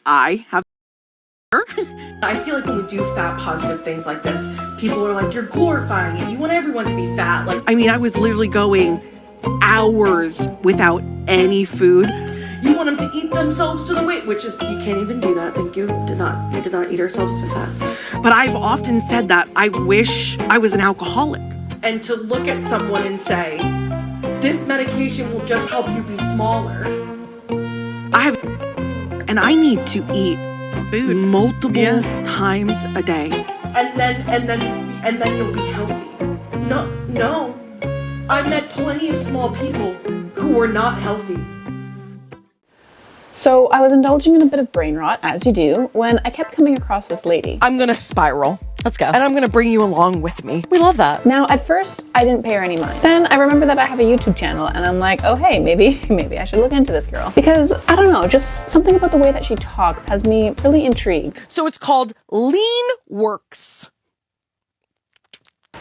I have. I feel like when we do fat positive things like this, people are like, you're glorifying it. You want everyone to be fat. Like, I mean, I was literally going hours without any food. You want them to eat themselves to the weight, which is, you can't even do that. Thank you. We did not eat ourselves to fat. But I've often said that I wish I was an alcoholic. And to look at someone and say, this medication will just help you be smaller. And I need to eat food multiple times a day. And then you'll be healthy. No. I met plenty of small people who were not healthy. So I was indulging in a bit of brain rot, as you do, when I kept coming across this lady. I'm gonna spiral. Let's go. And I'm gonna bring you along with me. We love that. Now, at first, I didn't pay her any mind. Then I remember that I have a YouTube channel, and I'm like, oh hey, maybe I should look into this girl. Because, I don't know, just something about the way that she talks has me really intrigued. So it's called Lean Works.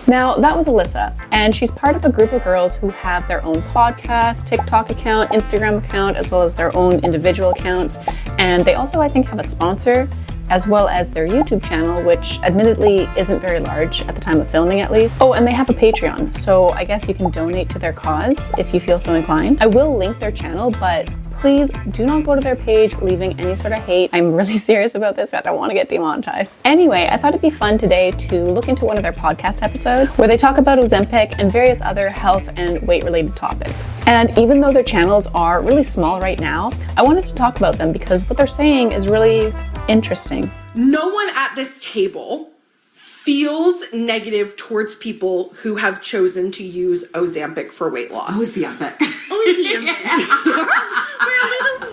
Now, that was Alyssa, and she's part of a group of girls who have their own podcast, TikTok account, Instagram account, as well as their own individual accounts. And they also, I think, have a sponsor, as well as their YouTube channel, which admittedly isn't very large at the time of filming at least. Oh, and they have a Patreon, so I guess you can donate to their cause if you feel so inclined. I will link their channel, but please do not go to their page leaving any sort of hate. I'm really serious about this. I don't want to get demonetized. Anyway, I thought it'd be fun today to look into one of their podcast episodes where they talk about Ozempic and various other health and weight related topics. And even though their channels are really small right now, I wanted to talk about them because what they're saying is really interesting. No one at this table feels negative towards people who have chosen to use Ozempic for weight loss. Ozempic.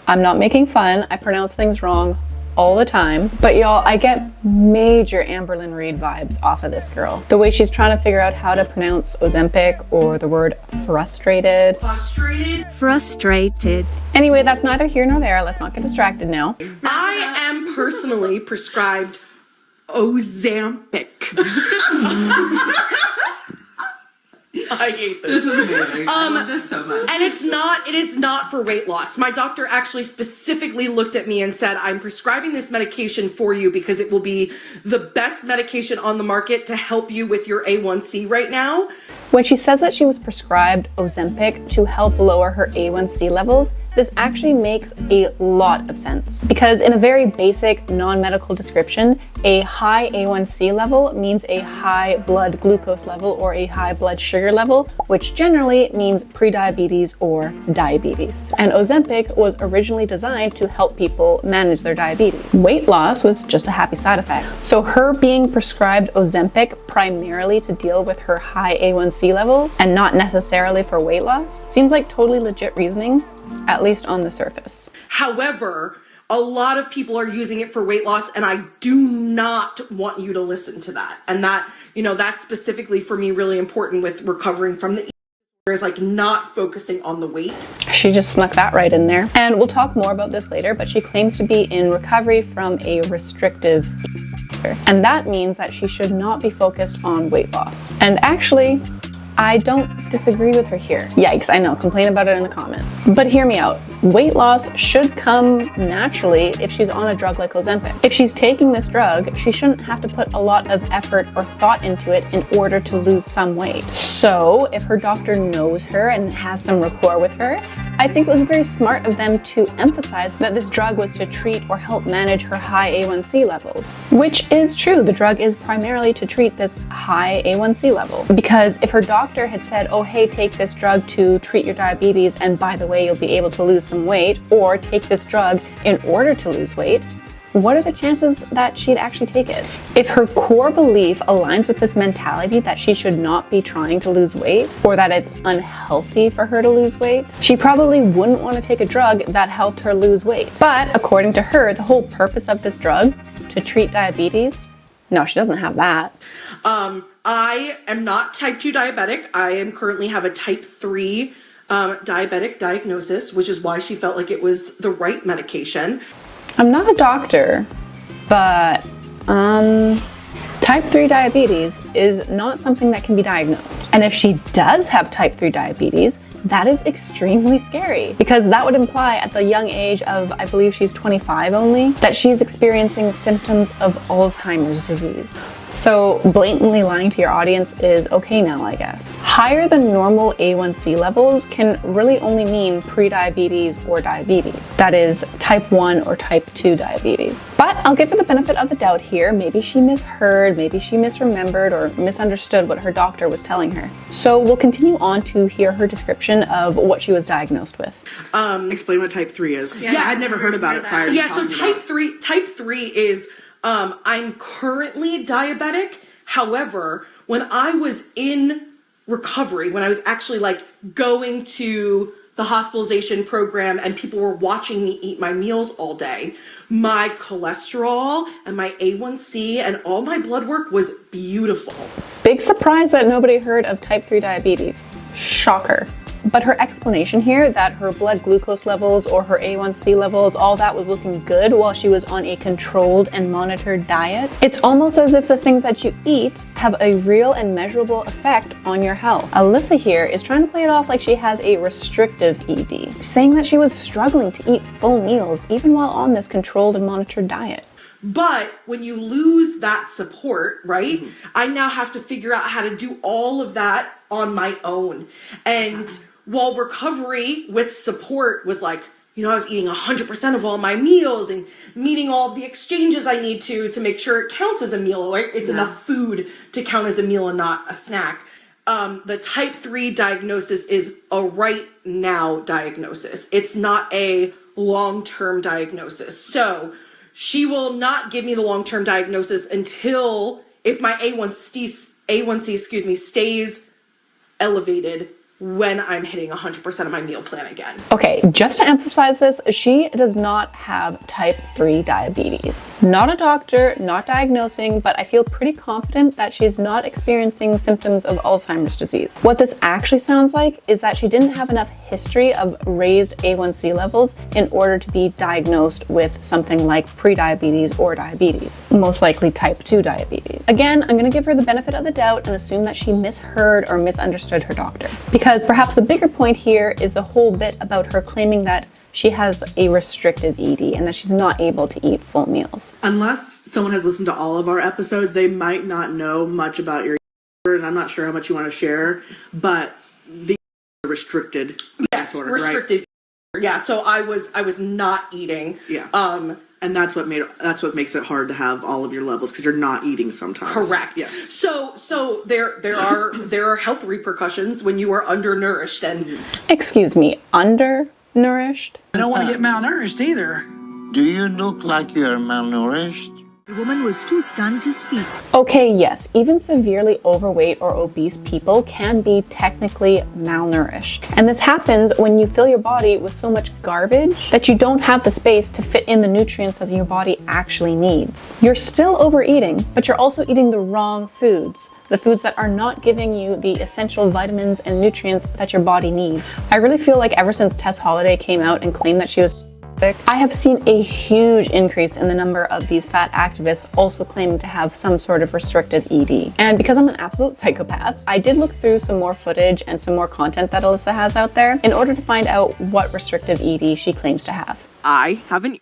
I'm not making fun. I pronounce things wrong all the time. But y'all, I get major Amberlynn Reid vibes off of this girl. The way she's trying to figure out how to pronounce Ozempic or the word frustrated. Frustrated. Anyway, that's neither here nor there. Let's not get distracted now. I am personally prescribed Ozempic. I hate this. This is amazing. I love this so much. And it is not for weight loss. My doctor actually specifically looked at me and said, I'm prescribing this medication for you because it will be the best medication on the market to help you with your A1C right now. When she says that she was prescribed Ozempic to help lower her A1C levels, this actually makes a lot of sense. Because in a very basic non-medical description, a high A1C level means a high blood glucose level or a high blood sugar level, which generally means prediabetes or diabetes. And Ozempic was originally designed to help people manage their diabetes. Weight loss was just a happy side effect. So her being prescribed Ozempic primarily to deal with her high A1C levels and not necessarily for weight loss seems like totally legit reasoning, at least on the surface. However, a lot of people are using it for weight loss, and I do not want you to listen to that. And that, that's specifically for me really important with recovering from the is like not focusing on the weight. She just snuck that right in there. And we'll talk more about this later, but she claims to be in recovery from a restrictive ED. And that means that she should not be focused on weight loss. And actually, I don't disagree with her here. Yikes, I know, complain about it in the comments. But hear me out. Weight loss should come naturally if she's on a drug like Ozempic. If she's taking this drug, she shouldn't have to put a lot of effort or thought into it in order to lose some weight. So if her doctor knows her and has some rapport with her, I think it was very smart of them to emphasize that this drug was to treat or help manage her high A1C levels. Which is true, the drug is primarily to treat this high A1C level. Because if her doctor had said, oh hey, take this drug to treat your diabetes and by the way, you'll be able to lose some weight, or take this drug in order to lose weight, what are the chances that she'd actually take it? If her core belief aligns with this mentality that she should not be trying to lose weight, or that it's unhealthy for her to lose weight, she probably wouldn't want to take a drug that helped her lose weight. But according to her, the whole purpose of this drug, to treat diabetes, no, she doesn't have that. I am not type 2 diabetic. I am currently have a type 3 diabetic diagnosis, which is why she felt like it was the right medication. I'm not a doctor, but type 3 diabetes is not something that can be diagnosed. And if she does have type 3 diabetes, That is extremely scary because that would imply at the young age of, I believe she's 25 only, that she's experiencing symptoms of Alzheimer's disease. So blatantly lying to your audience is okay now, I guess. Higher than normal A1C levels can really only mean prediabetes or diabetes. That is type 1 or type 2 diabetes. But I'll give her the benefit of the doubt here. Maybe she misheard, maybe she misremembered or misunderstood what her doctor was telling her. So we'll continue on to hear her description of what she was diagnosed with. Explain what type 3 is. Yeah, I'd never heard about it prior to so talking type 3 is I'm currently diabetic. However, when I was in recovery, when I was actually like going to the hospitalization program and people were watching me eat my meals all day, my cholesterol and my A1C and all my blood work was beautiful. Big surprise that nobody heard of type 3 diabetes. Shocker. But her explanation here that her blood glucose levels or her A1C levels, all that was looking good while she was on a controlled and monitored diet. It's almost as if the things that you eat have a real and measurable effect on your health. Alyssa here is trying to play it off like she has a restrictive ED, saying that she was struggling to eat full meals even while on this controlled and monitored diet. But when you lose that support, right, I now have to figure out how to do all of that on my own. And while recovery with support was like, you know, I was eating 100% of all my meals and meeting all of the exchanges I need to make sure it counts as a meal, right? It's enough food to count as a meal and not a snack. The type 3 diagnosis is a right now diagnosis. It's not a long-term diagnosis. So she will not give me the long-term diagnosis until if my A1C stays elevated when I'm hitting 100% of my meal plan again. Okay, just to emphasize this, she does not have type 3 diabetes. Not a doctor, not diagnosing, but I feel pretty confident that she's not experiencing symptoms of Alzheimer's disease. What this actually sounds like is that she didn't have enough history of raised A1C levels in order to be diagnosed with something like prediabetes or diabetes, most likely type 2 diabetes. Again, I'm gonna give her the benefit of the doubt and assume that she misheard or misunderstood her doctor. Because perhaps the bigger point here is the whole bit about her claiming that she has a restrictive ED and that she's not able to eat full meals. Unless someone has listened to all of our episodes, they might not know much about your and I'm not sure how much you want to share, but the restricted disorder, restricted. Right? Yeah, so I was not eating. Yeah. And that's what makes it hard to have all of your levels because you're not eating sometimes. Correct. Yes. So there are health repercussions when you are undernourished and. Excuse me, undernourished? I don't want to get malnourished either. Do you look like you're malnourished? The woman was too stunned to speak. Okay, yes, even severely overweight or obese people can be technically malnourished. And this happens when you fill your body with so much garbage that you don't have the space to fit in the nutrients that your body actually needs. You're still overeating, but you're also eating the wrong foods. The foods that are not giving you the essential vitamins and nutrients that your body needs. I really feel like ever since Tess Holliday came out and claimed that she was I have seen a huge increase in the number of these fat activists also claiming to have some sort of restrictive ED. And because I'm an absolute psychopath, I did look through some more footage and some more content that Alyssa has out there in order to find out what restrictive ED she claims to have. I have an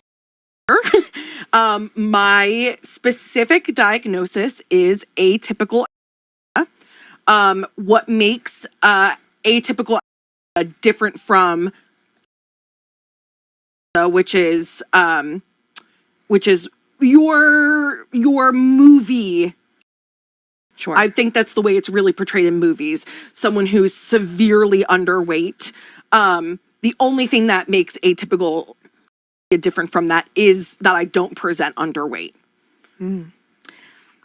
my specific diagnosis is atypical. What makes atypical different from which is your movie. Sure. I think that's the way it's really portrayed in movies. Someone who's severely underweight. The only thing that makes atypical different from that is that I don't present underweight.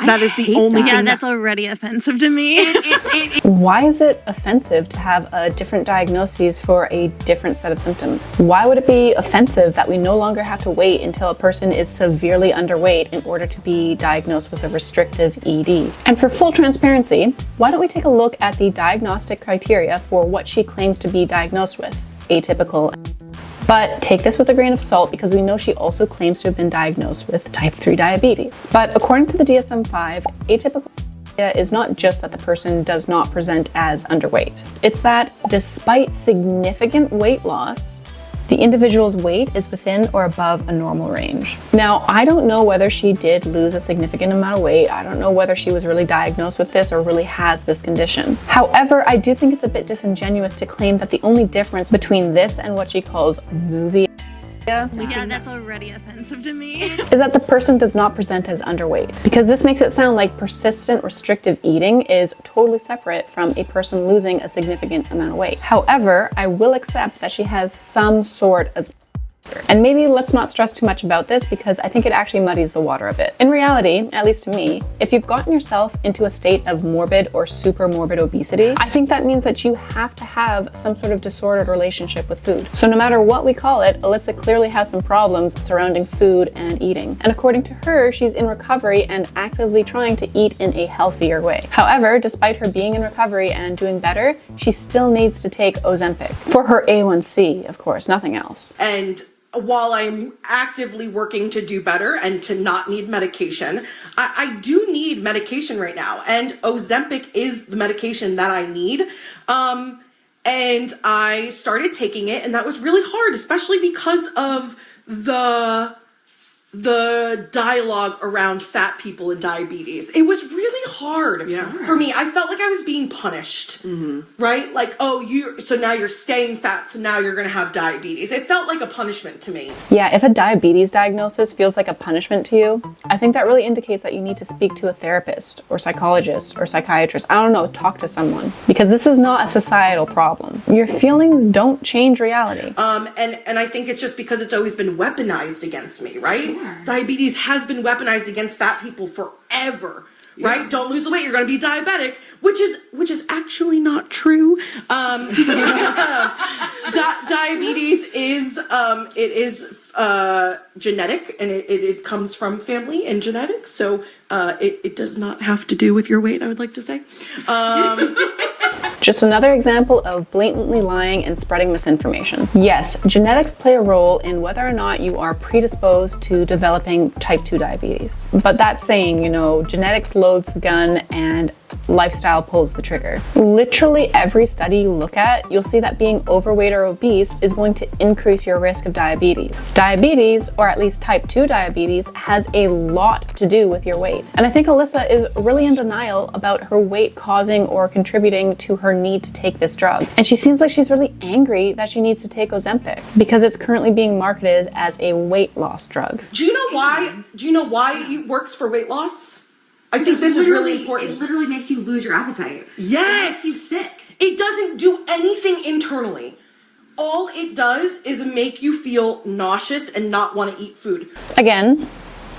That is the only thing. Yeah, that's already offensive to me. Why is it offensive to have a different diagnosis for a different set of symptoms? Why would it be offensive that we no longer have to wait until a person is severely underweight in order to be diagnosed with a restrictive ED? And for full transparency, why don't we take a look at the diagnostic criteria for what she claims to be diagnosed with, atypical. But take this with a grain of salt because we know she also claims to have been diagnosed with type 3 diabetes. But according to the DSM-5, atypical is not just that the person does not present as underweight. It's that despite significant weight loss, the individual's weight is within or above a normal range. Now, I don't know whether she did lose a significant amount of weight. I don't know whether she was really diagnosed with this or really has this condition. However, I do think it's a bit disingenuous to claim that the only difference between this and what she calls movie Yeah, that's already offensive to me. is that the person does not present as underweight, because this makes it sound like persistent restrictive eating is totally separate from a person losing a significant amount of weight. However, I will accept that she has some sort of and maybe let's not stress too much about this because I think it actually muddies the water a bit. In reality, at least to me, if you've gotten yourself into a state of morbid or super morbid obesity, I think that means that you have to have some sort of disordered relationship with food. So no matter what we call it, Alyssa clearly has some problems surrounding food and eating. And according to her, she's in recovery and actively trying to eat in a healthier way. However, despite her being in recovery and doing better, she still needs to take Ozempic. For her A1C, of course, nothing else. And while I'm actively working to do better and to not need medication, I do need medication right now. And Ozempic is the medication that I need. And I started taking it, and that was really hard, especially because of the dialogue around fat people and diabetes. It was really hard for me. I felt like I was being punished, right? Like, so now you're staying fat, so now you're gonna have diabetes. It felt like a punishment to me. Yeah, if a diabetes diagnosis feels like a punishment to you, I think that really indicates that you need to speak to a therapist or psychologist or psychiatrist. I don't know, talk to someone, because this is not a societal problem. Your feelings don't change reality. And I think it's just because it's always been weaponized against me, right? Sure. Diabetes has been weaponized against fat people forever, right? Don't lose the weight, you're going to be diabetic, which is actually not true. Diabetes is genetic, and it comes from family and genetics, so it does not have to do with your weight, I would like to say. Just another example of blatantly lying and spreading misinformation. Yes, genetics play a role in whether or not you are predisposed to developing type 2 diabetes. But that's saying, genetics loads the gun and lifestyle pulls the trigger. Literally every study you look at, you'll see that being overweight or obese is going to increase your risk of diabetes. Diabetes, or at least type 2 diabetes, has a lot to do with your weight. And I think Alyssa is really in denial about her weight causing or contributing to her need to take this drug. And she seems like she's really angry that she needs to take Ozempic because it's currently being marketed as a weight loss drug. Do you know why it works for weight loss? I think this is really important. It literally makes you lose your appetite. Yes! It makes you sick. It doesn't do anything internally. All it does is make you feel nauseous and not want to eat food. Again,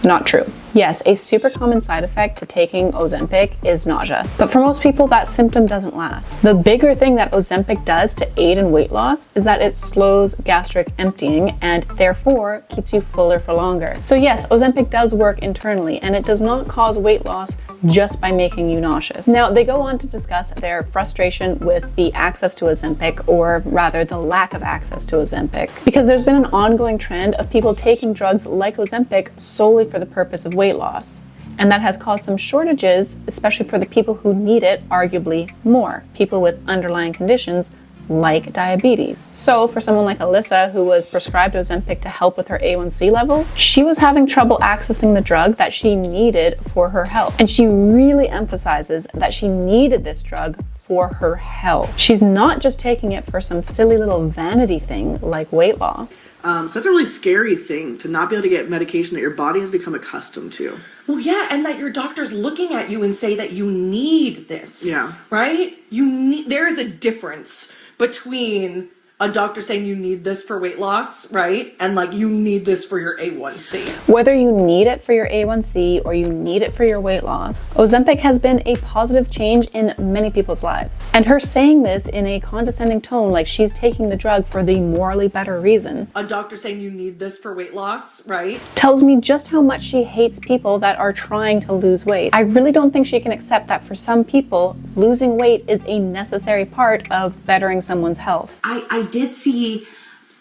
not true. Yes, a super common side effect to taking Ozempic is nausea, but for most people that symptom doesn't last. The bigger thing that Ozempic does to aid in weight loss is that it slows gastric emptying and therefore keeps you fuller for longer. So yes, Ozempic does work internally and it does not cause weight loss just by making you nauseous. Now, they go on to discuss their frustration with the access to Ozempic, or rather the lack of access to Ozempic, because there's been an ongoing trend of people taking drugs like Ozempic solely for the purpose of weight loss. And that has caused some shortages, especially for the people who need it arguably more, people with underlying conditions like diabetes. So for someone like Alyssa, who was prescribed Ozempic to help with her A1C levels, she was having trouble accessing the drug that she needed for her health. And she really emphasizes that she needed this drug for her health. She's not just taking it for some silly little vanity thing like weight loss. So that's a really scary thing, to not be able to get medication that your body has become accustomed to. Well, yeah, and that your doctor's looking at you and say that you need this. Yeah. Right? There is a difference between a doctor saying you need this for weight loss, right? And like, you need this for your A1C. Whether you need it for your A1C or you need it for your weight loss, Ozempic has been a positive change in many people's lives. And her saying this in a condescending tone, like she's taking the drug for the morally better reason, a doctor saying you need this for weight loss, right? tells me just how much she hates people that are trying to lose weight. I really don't think she can accept that for some people, losing weight is a necessary part of bettering someone's health. I did see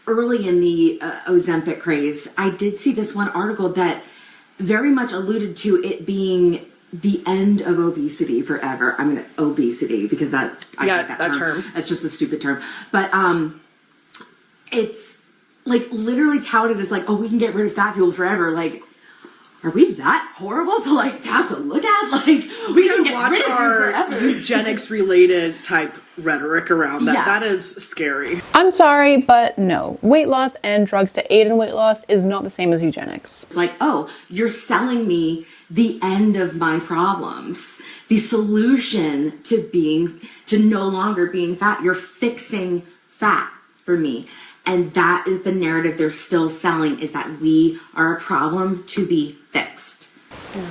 early in the Ozempic craze, I did see this one article that very much alluded to it being the end of obesity forever. I'm gonna obesity because I hate that term. That's just a stupid term. But it's like literally touted as like, oh, we can get rid of fat people forever. Like, are we that horrible to like to have to look at? Like, we can get rid of you forever. Eugenics related type rhetoric around that. Yeah. That is scary. I'm sorry, but no. Weight loss and drugs to aid in weight loss is not the same as eugenics. It's like, oh, you're selling me the end of my problems, the solution to no longer being fat. You're fixing fat for me. And that is the narrative they're still selling, is that we are a problem to be fixed.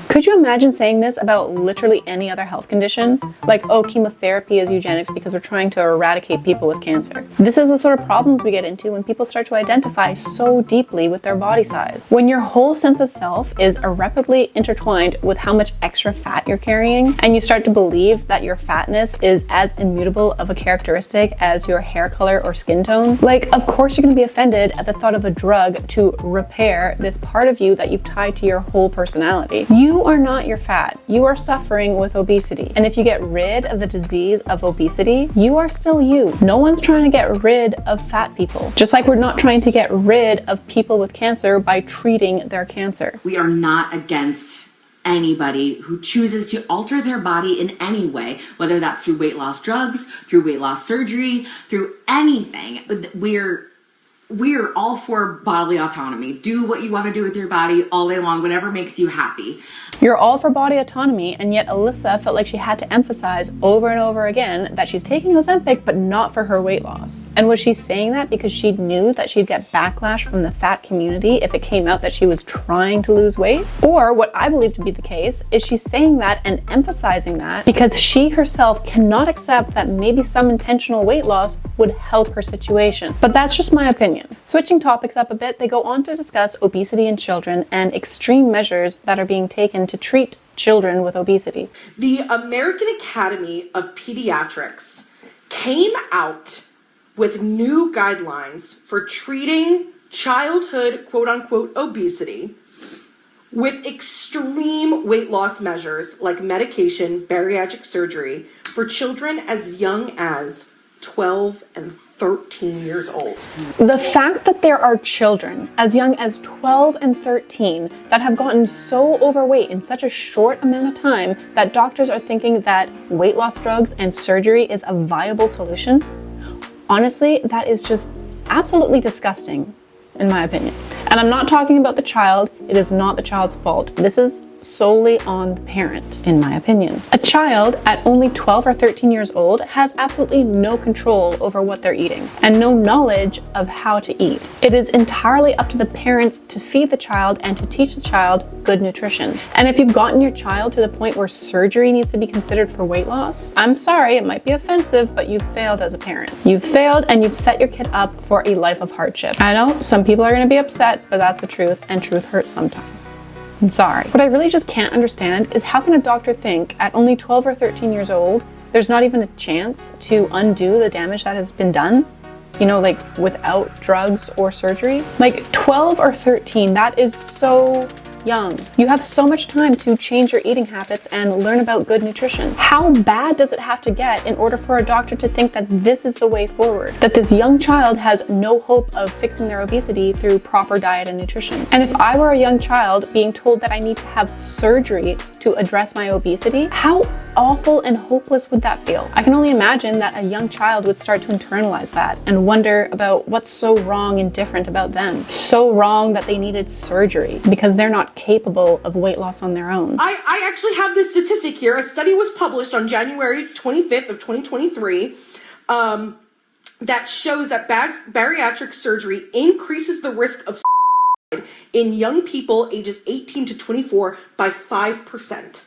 Could you imagine saying this about literally any other health condition? Like, oh, chemotherapy is eugenics because we're trying to eradicate people with cancer. This is the sort of problems we get into when people start to identify so deeply with their body size. When your whole sense of self is irreparably intertwined with how much extra fat you're carrying, and you start to believe that your fatness is as immutable of a characteristic as your hair color or skin tone, like, of course you're gonna be offended at the thought of a drug to repair this part of you that you've tied to your whole personality. You are not your fat. You are suffering with obesity. And if you get rid of the disease of obesity, you are still you. No one's trying to get rid of fat people. Just like we're not trying to get rid of people with cancer by treating their cancer. We are not against anybody who chooses to alter their body in any way, whether that's through weight loss drugs, through weight loss surgery, through anything. We're all for bodily autonomy. Do what you want to do with your body all day long, whatever makes you happy. You're all for body autonomy, and yet Alyssa felt like she had to emphasize over and over again that she's taking Ozempic, but not for her weight loss. And was she saying that because she knew that she'd get backlash from the fat community if it came out that she was trying to lose weight? Or what I believe to be the case is she's saying that and emphasizing that because she herself cannot accept that maybe some intentional weight loss would help her situation. But that's just my opinion. Switching topics up a bit, they go on to discuss obesity in children and extreme measures that are being taken to treat children with obesity. The American Academy of Pediatrics came out with new guidelines for treating childhood quote-unquote obesity with extreme weight loss measures like medication, bariatric surgery for children as young as 12 and 13 years old. The fact that there are children as young as 12 and 13 that have gotten so overweight in such a short amount of time that doctors are thinking that weight loss drugs and surgery is a viable solution, honestly, that is just absolutely disgusting, in my opinion. And I'm not talking about the child. It is not the child's fault. This is solely on the parent, in my opinion. A child at only 12 or 13 years old has absolutely no control over what they're eating and no knowledge of how to eat. It is entirely up to the parents to feed the child and to teach the child good nutrition. And if you've gotten your child to the point where surgery needs to be considered for weight loss, I'm sorry, it might be offensive, but you've failed as a parent. You've failed and you've set your kid up for a life of hardship. I know some people are going to be upset, but that's the truth, and truth hurts sometimes. I'm sorry. What I really just can't understand is how can a doctor think at only 12 or 13 years old, there's not even a chance to undo the damage that has been done? You know, like without drugs or surgery? Like 12 or 13, that is so young. You have so much time to change your eating habits and learn about good nutrition. How bad does it have to get in order for a doctor to think that this is the way forward? That this young child has no hope of fixing their obesity through proper diet and nutrition? And if I were a young child being told that I need to have surgery to address my obesity, how awful and hopeless would that feel? I can only imagine that a young child would start to internalize that and wonder about what's so wrong and different about them. So wrong that they needed surgery because they're not capable of weight loss on their own. I actually have this statistic here. A study was published on January 25th of 2023 that shows that bariatric surgery increases the risk of suicide in young people ages 18 to 24 by 5%.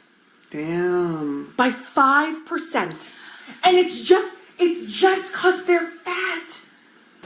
Damn. By 5%. And it's just because they're fat.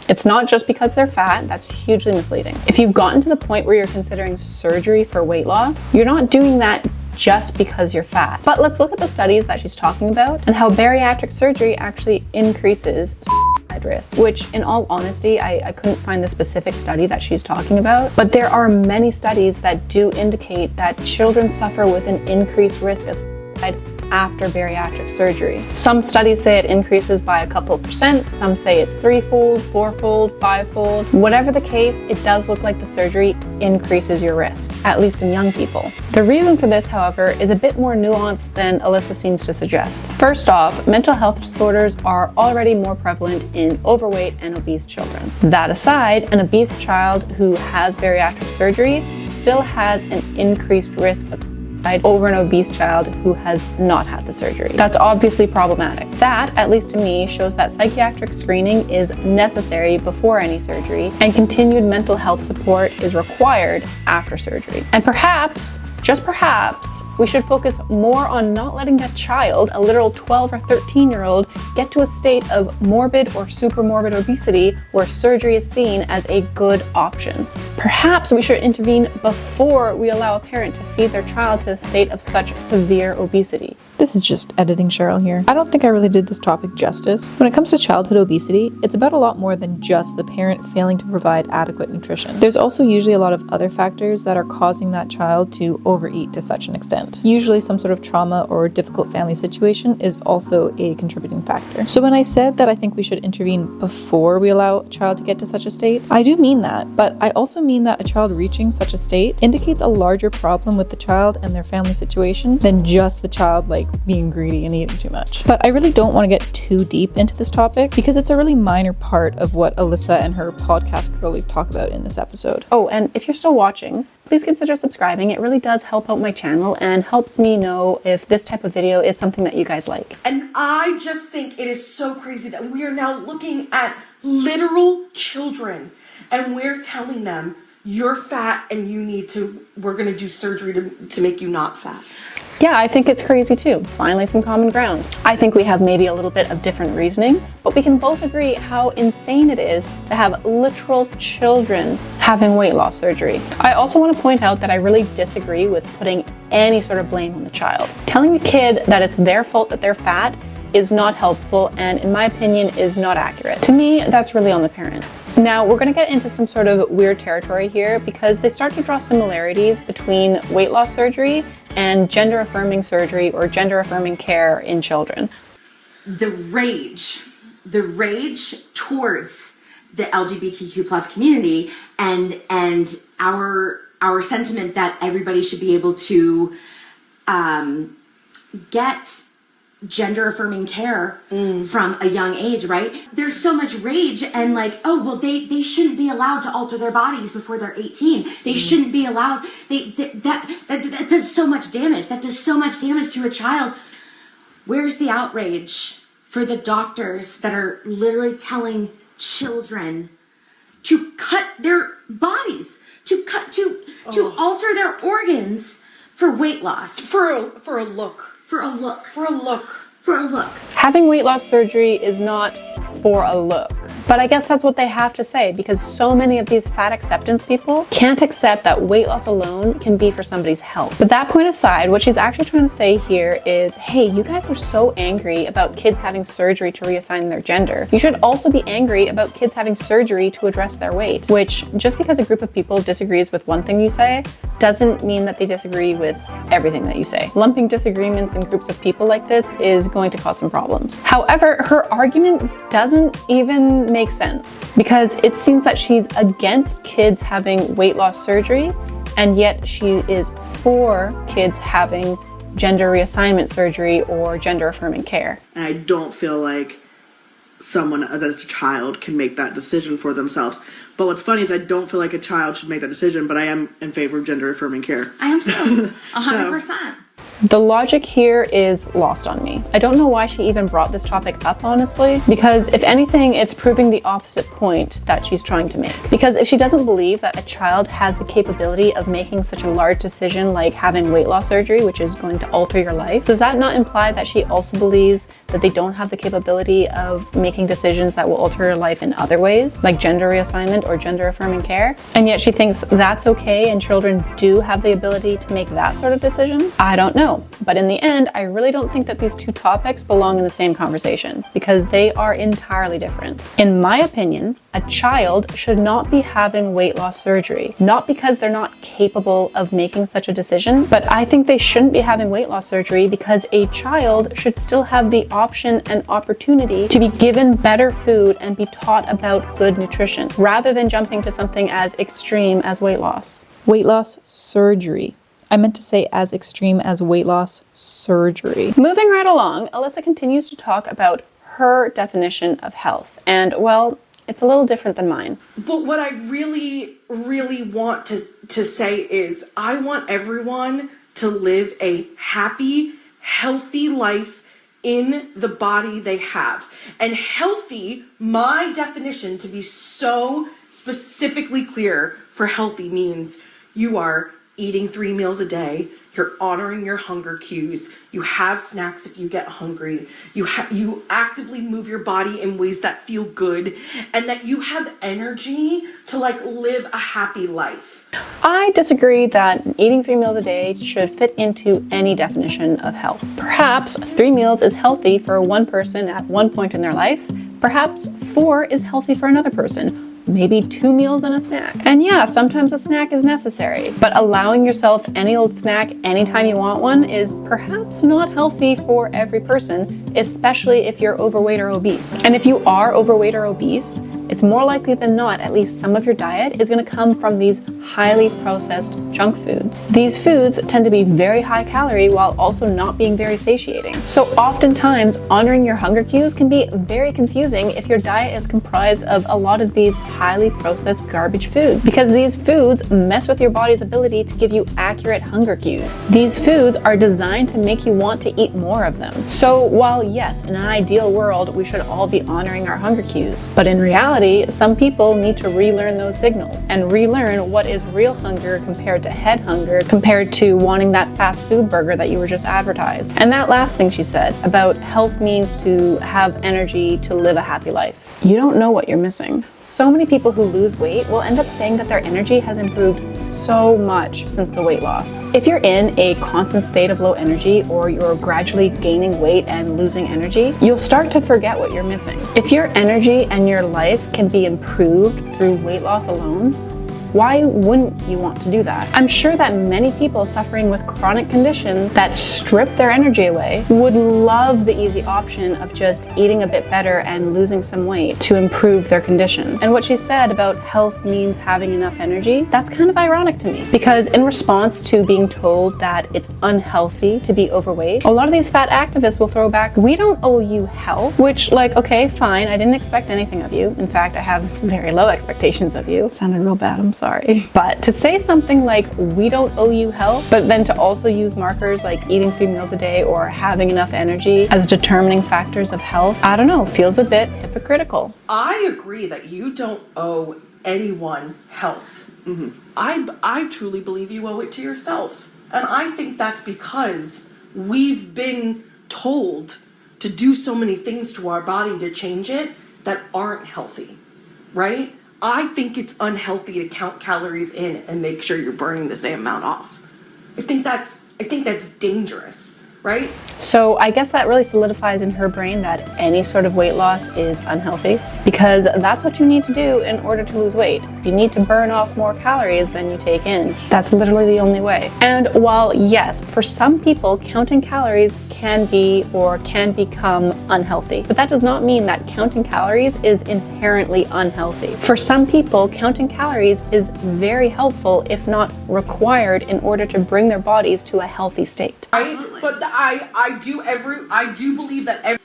It's not just because they're fat. That's hugely misleading. If you've gotten to the point where you're considering surgery for weight loss, you're not doing that just because you're fat. But let's look at the studies that she's talking about and how bariatric surgery actually increases suicide. suicide risk, which in all honesty, I couldn't find the specific study that she's talking about, but there are many studies that do indicate that children suffer with an increased risk of suicide after bariatric surgery. Some studies say it increases by a couple percent, some say it's 3-fold, 4-fold, 5-fold. Whatever the case, it does look like the surgery increases your risk, at least in young people. The reason for this, however, is a bit more nuanced than Alyssa seems to suggest. First off, mental health disorders are already more prevalent in overweight and obese children. That aside, an obese child who has bariatric surgery still has an increased risk of over an obese child who has not had the surgery. That's obviously problematic. That, at least to me, shows that psychiatric screening is necessary before any surgery and continued mental health support is required after surgery. And perhaps, just perhaps, we should focus more on not letting that child, a literal 12 or 13-year-old, get to a state of morbid or supermorbid obesity where surgery is seen as a good option. Perhaps we should intervene before we allow a parent to feed their child to a state of such severe obesity. This is just editing Cheryl here. I don't think I really did this topic justice. When it comes to childhood obesity, it's about a lot more than just the parent failing to provide adequate nutrition. There's also usually a lot of other factors that are causing that child to overeat to such an extent. Usually some sort of trauma or difficult family situation is also a contributing factor. So when I said that I think we should intervene before we allow a child to get to such a state, I do mean that, but I also mean that a child reaching such a state indicates a larger problem with the child and their family situation than just the child being greedy and eating too much. But I really don't want to get too deep into this topic because it's a really minor part of what Alyssa and her podcast girlies talk about in this episode. Oh, and if you're still watching, please consider subscribing. It really does help out my channel and helps me know if this type of video is something that you guys like. And I just think it is so crazy that we are now looking at literal children and we're telling them you're fat and we're gonna do surgery to make you not fat. Yeah, I think it's crazy too. Finally, some common ground. I think we have maybe a little bit of different reasoning, but we can both agree how insane it is to have literal children having weight loss surgery. I also want to point out that I really disagree with putting any sort of blame on the child. Telling the kid that it's their fault that they're fat is not helpful and, in my opinion, is not accurate. To me, that's really on the parents. Now, we're gonna get into some sort of weird territory here because they start to draw similarities between weight loss surgery and gender-affirming surgery or gender-affirming care in children. The rage towards the LGBTQ plus community and our sentiment that everybody should be able to get gender affirming care from a young age, right? There's so much rage and they shouldn't be allowed to alter their bodies before they're 18. They shouldn't be allowed. That does so much damage. That does so much damage to a child. Where's the outrage for the doctors that are literally telling children to cut their bodies, to alter their organs for weight loss, for a look. Having weight loss surgery is not for a look. But I guess that's what they have to say because so many of these fat acceptance people can't accept that weight loss alone can be for somebody's health. But that point aside, what she's actually trying to say here is, hey, you guys were so angry about kids having surgery to reassign their gender. You should also be angry about kids having surgery to address their weight, which just because a group of people disagrees with one thing you say doesn't mean that they disagree with everything that you say. Lumping disagreements in groups of people like this is going to cause some problems. However, her argument doesn't even make sense because it seems that she's against kids having weight loss surgery and yet she is for kids having gender reassignment surgery or gender affirming care. And I don't feel like someone that's a child can make that decision for themselves. But what's funny is I don't feel like a child should make that decision, but I am in favor of gender affirming care. I am too, 100%. The logic here is lost on me. I don't know why she even brought this topic up, honestly, because if anything, it's proving the opposite point that she's trying to make. Because if she doesn't believe that a child has the capability of making such a large decision like having weight loss surgery, which is going to alter your life, does that not imply that she also believes that they don't have the capability of making decisions that will alter your life in other ways, like gender reassignment or gender affirming care? And yet she thinks that's okay and children do have the ability to make that sort of decision? I don't know. know. But in the end, I really don't think that these two topics belong in the same conversation because they are entirely different. In my opinion, a child should not be having weight loss surgery, not because they're not capable of making such a decision, but I think they shouldn't be having weight loss surgery because a child should still have the option and opportunity to be given better food and be taught about good nutrition, rather than jumping to something as extreme as weight loss. Weight loss surgery. I meant to say as extreme as weight loss surgery. Moving right along, Alyssa continues to talk about her definition of health. And, well, it's a little different than mine. But what I really, really want to say is I want everyone to live a happy, healthy life in the body they have. And healthy, my definition, to be so specifically clear for healthy, means you are eating 3 meals a day, you're honoring your hunger cues, you have snacks if you get hungry, you actively move your body in ways that feel good, and that you have energy to live a happy life. I disagree that eating 3 meals a day should fit into any definition of health. Perhaps 3 meals is healthy for one person at one point in their life. Perhaps 4 is healthy for another person. Maybe 2 meals and a snack. And yeah, sometimes a snack is necessary, but allowing yourself any old snack anytime you want one is perhaps not healthy for every person, especially if you're overweight or obese. And if you are overweight or obese, it's more likely than not, at least some of your diet is going to come from these highly processed junk foods. These foods tend to be very high calorie while also not being very satiating. So oftentimes, honoring your hunger cues can be very confusing if your diet is comprised of a lot of these highly processed garbage foods, because these foods mess with your body's ability to give you accurate hunger cues. These foods are designed to make you want to eat more of them. So while yes, in an ideal world, we should all be honoring our hunger cues, but in reality, some people need to relearn those signals and relearn what is real hunger compared to head hunger, compared to wanting that fast food burger that you were just advertised. And that last thing she said about health means to have energy to live a happy life. You don't know what you're missing. So many people who lose weight will end up saying that their energy has improved so much since the weight loss. If you're in a constant state of low energy, or you're gradually gaining weight and losing energy, you'll start to forget what you're missing. If your energy and your life can be improved through weight loss alone, why wouldn't you want to do that? I'm sure that many people suffering with chronic conditions that strip their energy away would love the easy option of just eating a bit better and losing some weight to improve their condition. And what she said about health means having enough energy, that's kind of ironic to me, because in response to being told that it's unhealthy to be overweight, a lot of these fat activists will throw back, "We don't owe you health," which, okay, fine, I didn't expect anything of you. In fact, I have very low expectations of you. It sounded real bad, I'm sorry. But to say something like, "We don't owe you health," but then to also use markers like eating 3 meals a day or having enough energy as determining factors of health, I don't know, feels a bit hypocritical. I agree that you don't owe anyone health. I truly believe you owe it to yourself. And I think that's because we've been told to do so many things to our body to change it that aren't healthy, right? I think it's unhealthy to count calories in and make sure you're burning the same amount off. I think that's dangerous, right? So I guess that really solidifies in her brain that any sort of weight loss is unhealthy, because that's what you need to do in order to lose weight. You need to burn off more calories than you take in. That's literally the only way. And while yes, for some people, counting calories can be or can become unhealthy, but that does not mean that counting calories is inherently unhealthy. For some people, counting calories is very helpful, if not required, in order to bring their bodies to a healthy state. Absolutely. But I do believe that I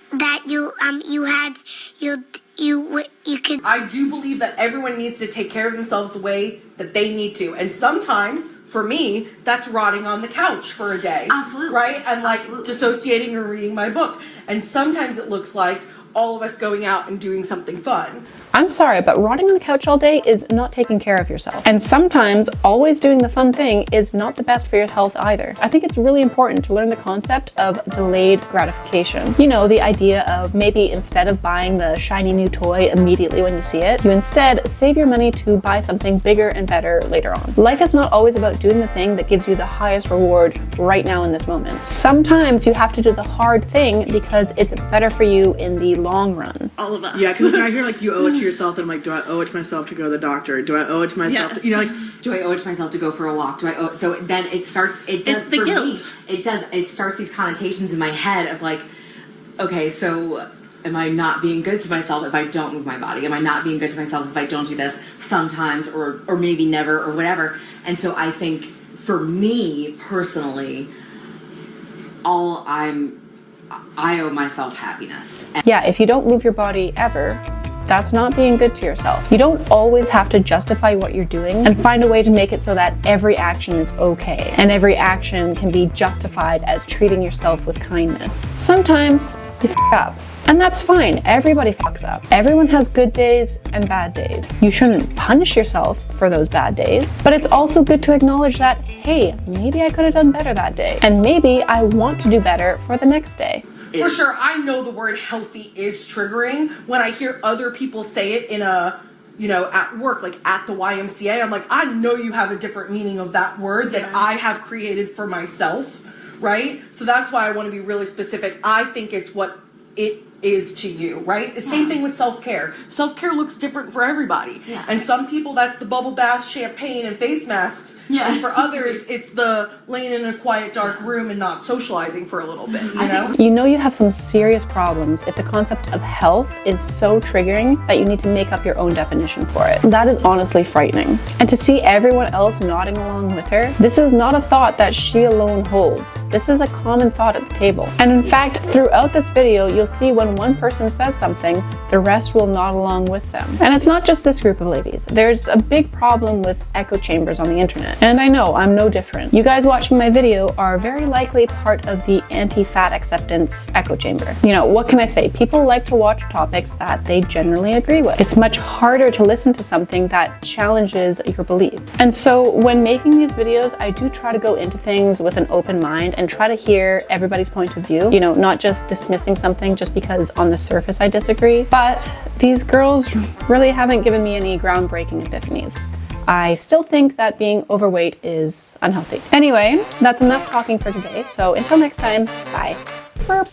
do believe that everyone needs to take care of themselves the way that they need to. And sometimes, for me, that's rotting on the couch for a day. Absolutely. Right? And dissociating or reading my book. And sometimes it looks like all of us going out and doing something fun. I'm sorry, but rotting on the couch all day is not taking care of yourself. And sometimes always doing the fun thing is not the best for your health either. I think it's really important to learn the concept of delayed gratification. You know, the idea of maybe instead of buying the shiny new toy immediately when you see it, you instead save your money to buy something bigger and better later on. Life is not always about doing the thing that gives you the highest reward right now in this moment. Sometimes you have to do the hard thing because it's better for you in the long run. All of us. Yeah, because when I hear like you owe it to yourself, then I'm like, do I owe it to myself to go to the doctor? Do I owe it to myself to, you know, like, do I owe it to myself to go for a walk? Do I owe? So then it starts. It does It's the for guilt. me. It does. It starts these connotations in my head of like, okay, so am I not being good to myself if I don't move my body? Am I not being good to myself if I don't do this sometimes or maybe never or whatever? And so I think for me personally, I owe myself happiness. Yeah, if you don't move your body ever, that's not being good to yourself. You don't always have to justify what you're doing and find a way to make it so that every action is okay and every action can be justified as treating yourself with kindness. Sometimes you f up. And that's fine. Everybody fucks up. Everyone has good days and bad days. You shouldn't punish yourself for those bad days, but it's also good to acknowledge that, hey, maybe I could have done better that day. And maybe I want to do better for the next day. For sure, I know the word healthy is triggering. When I hear other people say it in a, you know, at work, like at the YMCA, I'm like, I know you have a different meaning of that word that I have created for myself, right? So that's why I want to be really specific. I think it's what it is to you, right? The same thing with self-care. Self-care looks different for everybody. Yeah. And some people that's the bubble bath, champagne, and face masks. Yeah. And for others, it's the laying in a quiet, dark room and not socializing for a little bit, you know? You know you have some serious problems if the concept of health is so triggering that you need to make up your own definition for it. That is honestly frightening. And to see everyone else nodding along with her, this is not a thought that she alone holds. This is a common thought at the table. And in fact, throughout this video, you'll see when one person says something, the rest will nod along with them. And it's not just this group of ladies. There's a big problem with echo chambers on the internet. And I know, I'm no different. You guys watching my video are very likely part of the anti-fat acceptance echo chamber. You know, what can I say? People like to watch topics that they generally agree with. It's much harder to listen to something that challenges your beliefs. And so when making these videos, I do try to go into things with an open mind and try to hear everybody's point of view. You know, not just dismissing something just because on the surface I disagree. But these girls really haven't given me any groundbreaking epiphanies. I still think that being overweight is unhealthy. Anyway, that's enough talking for today. So until next time, bye. Burp.